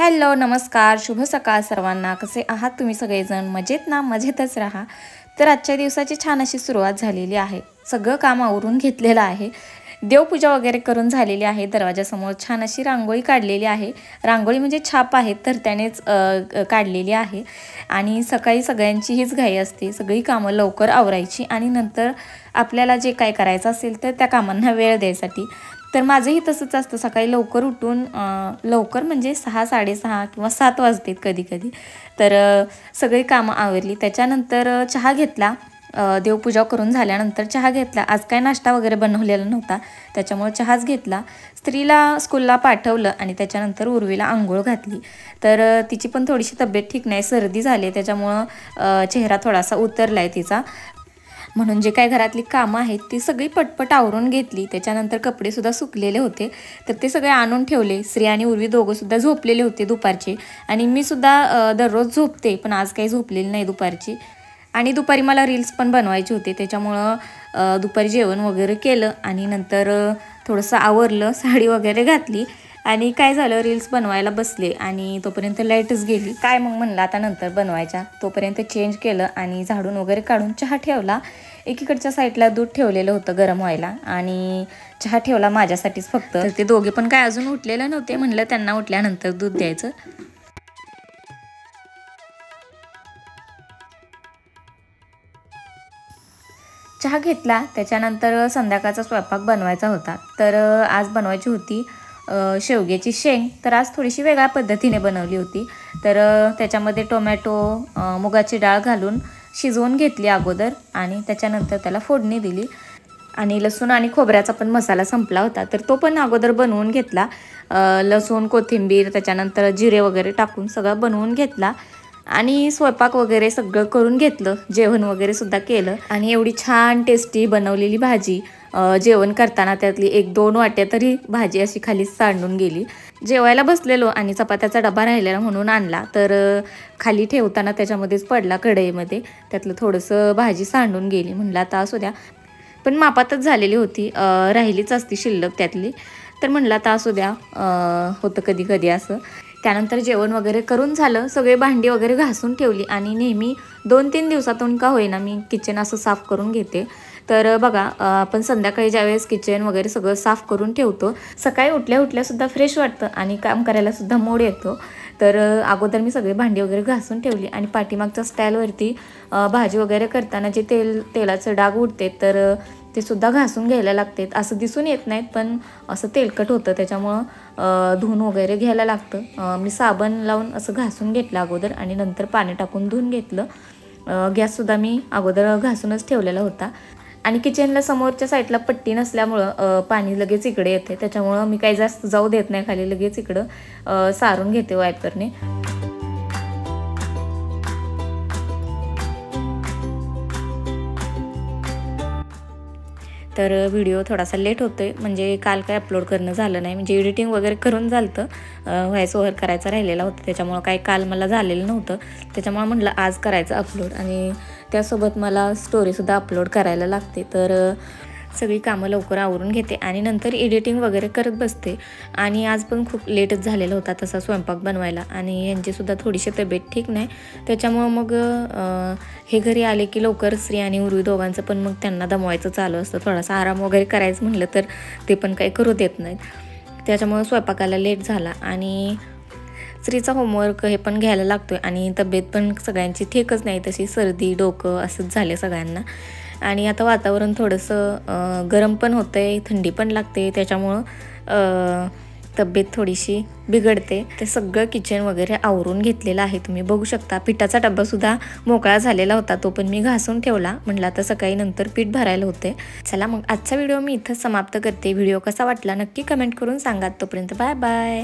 Hello नमस्कार शुभ सकाळ सर्वांना। कसे आहात तुम्ही सगळेजण? मजेत ना? मजेतच राहा। तर आजच्या दिवसाची छान अशी सुरुवात झालेली आहे। सगळं काम आवरून घेतलेलं आहे। देवपूजा वगैरे करून झालेली आहे। दरवाजासमोर छान अशी रांगोळी काढलेली आहे। रांगोळी म्हणजे छाप आहे तर त्यानेच काढलेली आहे। आणि सकाळी सगळ्यांची हीच घाई असते, सगळी कामं लवकर आवरायची आणि नंतर आपल्याला जे काय करायचं असेल तर त्या कामांना वेळ द्यायसाठी। तर माझंही तसंच असतं, सकाळी लवकर उठून लवकर म्हणजे 6, 6:30 किंवा 7 वाजतात कधी कधी। तर सगळी कामं आवरली, त्याच्यानंतर चहा घेतला। देवपूजा करून झाल्यानंतर चहा घेतला। आज काय नाश्ता वगैरे बनवलेला नव्हता त्याच्यामुळे चहाच घेतला। स्त्रीला स्कूलला पाठवलं आणि त्याच्यानंतर उर्वीला अंघोळ घातली। तर तिची पण थोडीशी तब्येत ठीक नाही, सर्दी झाली, त्याच्यामुळं चेहरा थोडासा उतरला आहे तिचा। म्हणून जे काय घरातली कामं आहेत ती सगळी पटपट आवरून घेतली। त्याच्यानंतर कपडेसुद्धा सुकलेले होते तर ते सगळे आणून ठेवले। श्री आणि उर्वी दोघंसुद्धा झोपलेले होते दुपारचे आणि मी सुद्धा दररोज झोपते पण आज काही झोपलेली नाही दुपारची। आणि दुपारी मला रील्स पण बनवायचे होते त्याच्यामुळं दुपारी जेवण वगैरे केलं आणि नंतर थोडंसं आवरलं, साडी वगैरे घातली आणि काय झालं रील्स बनवायला बसले आणि तोपर्यंत लाईटच गेली। काय मग म्हणलं आता नंतर बनवायच्या, तोपर्यंत चेंज केलं आणि झाडून वगैरे काढून चहा ठेवला। एकीकडच्या साईडला दूध ठेवलेलं होतं गरम व्हायला आणि चहा ठेवला माझ्यासाठीच फक्त। तर ते दोघे पण काय अजून उठलेले नव्हते, म्हणलं त्यांना उठल्यानंतर दूध द्यायचं। चहा घेतला, त्याच्यानंतर संध्याकाळचा स्वयंपाक बनवायचा होता। तर आज बनवायची होती शेवग्याची शेंग। तर आज थोडीशी वेगळ्या पद्धतीने बनवली होती। तर त्याच्यामध्ये टोमॅटो, मुगाची डाळ घालून शिजवून घेतली अगोदर आणि त्याच्यानंतर त्याला फोडणी दिली। आणि लसूण आणि खोबऱ्याचा पण मसाला संपला होता तर तो पण अगोदर बनवून घेतला। लसूण, कोथिंबीर, त्याच्यानंतर जिरे वगैरे टाकून सगळं बनवून घेतला आणि स्वयंपाक वगैरे सगळं करून घेतलं। जेवण वगैरे सुद्धा केलं आणि एवढी छान टेस्टी बनवलेली भाजी, जेवण करताना त्यातली 1-2 वाट्या तरी भाजी अशी खाली सांडून गेली। जेवायला बसलेलो आणि चपात्याचा डबा राहिलेला म्हणून आणला तर खाली ठेवताना त्याच्यामध्येच पडला कढईमध्ये, त्यातलं थोडंसं भाजी सांडून गेली। म्हणलं आता असू द्या, पण मापातच झालेली होती, राहिलीच असती शिल्लक त्यातली। तर म्हणलं आता असू द्या, होतं कधी कधी असं। त्यानंतर जेवण वगैरे करून झालं, सगळे भांडी वगैरे घासून ठेवली आणि नेहमी 2-3 दिवसातून का होईना मी किचन असं साफ करून घेते। तर बघा आपण संध्याकाळी ज्यावेळेस किचन वगैरे सगळं साफ करून ठेवतो, सकाळी उठल्या उठल्यासुद्धा फ्रेश वाटतं आणि काम करायलासुद्धा मूड येतो। तर अगोदर मी सगळे भांडी वगैरे घासून ठेवली आणि पाठीमागच्या स्टाईलवरती भाजी वगैरे करताना जे तेलाचं डाग उडते तर ते सुद्धा घासून घ्यायला लागते। असं दिसून येत नाहीत पण असं तेलकट होतं त्याच्यामुळं धुवून वगैरे घ्यायला लागतं। मी साबण लावून असं घासून घेतलं अगोदर आणि नंतर पाणी टाकून धुवून घेतलं। गॅससुद्धा मी अगोदर घासूनच ठेवलेला होता आणि किचनला समोरच्या साईडला पट्टी नसल्यामुळं पाणी लगेच इकडे येते, त्याच्यामुळं मी काही जास्त जाऊ देत नाही खाली, लगेच इकडं सारून घेते वायपरने। तर व्हिडिओ थोडासा लेट होतोय म्हणजे काल काय अपलोड करणं झालं नाही, म्हणजे एडिटिंग वगैरे करून झालं, व्हॉइस ओव्हर करायचा राहिलेला होता त्याच्यामुळं काही काल मला झालेलं नव्हतं, त्याच्यामुळं म्हटलं आज करायचं अपलोड आणि त्यासोबत मला स्टोरीसुद्धा अपलोड करायला लागते। तर सगळी कामं लवकर आवरून घेते आणि नंतर एडिटिंग वगैरे करत बसते। आणि आज पण खूप लेटच झालेला होता तसा स्वयंपाक बनवायला आणि यांचीसुद्धा थोडीशी तब्येत ठीक नाही, त्याच्यामुळं मग हे घरी आले की लवकर श्री आणि उर्वी दोघांचं पण मग त्यांना दमवायचं चालू असतं। थोडासा आराम वगैरे करायचं म्हटलं तर ते पण काही करू देत नाहीत, त्याच्यामुळं स्वयंपाकाला लेट झाला। आणि स्त्रीचा होमवर्क हे पण घ्यायला लागतोय आणि तब्येत पण सगळ्यांची ठीकच नाही, तशी सर्दी, डोकं असंच झाले सगळ्यांना। आणि आता वातावरण थोडंसं गरम पण होतं आहे, थंडी पण लागते, त्याच्यामुळं तब्येत थोडीशी बिघडते। ते सगळं किचन वगैरे आवरून घेतलेलं आहे, तुम्ही बघू शकता। पिठाचा डब्बासुद्धा मोकळा झालेला होता, तो पण मी घासून ठेवला, म्हटलं आता सकाळी नंतर पीठ भरायला होते। चला मग आजचा व्हिडिओ मी इथंच समाप्त करते। व्हिडिओ कसा वाटला नक्की कमेंट करून सांगा। तोपर्यंत बाय बाय।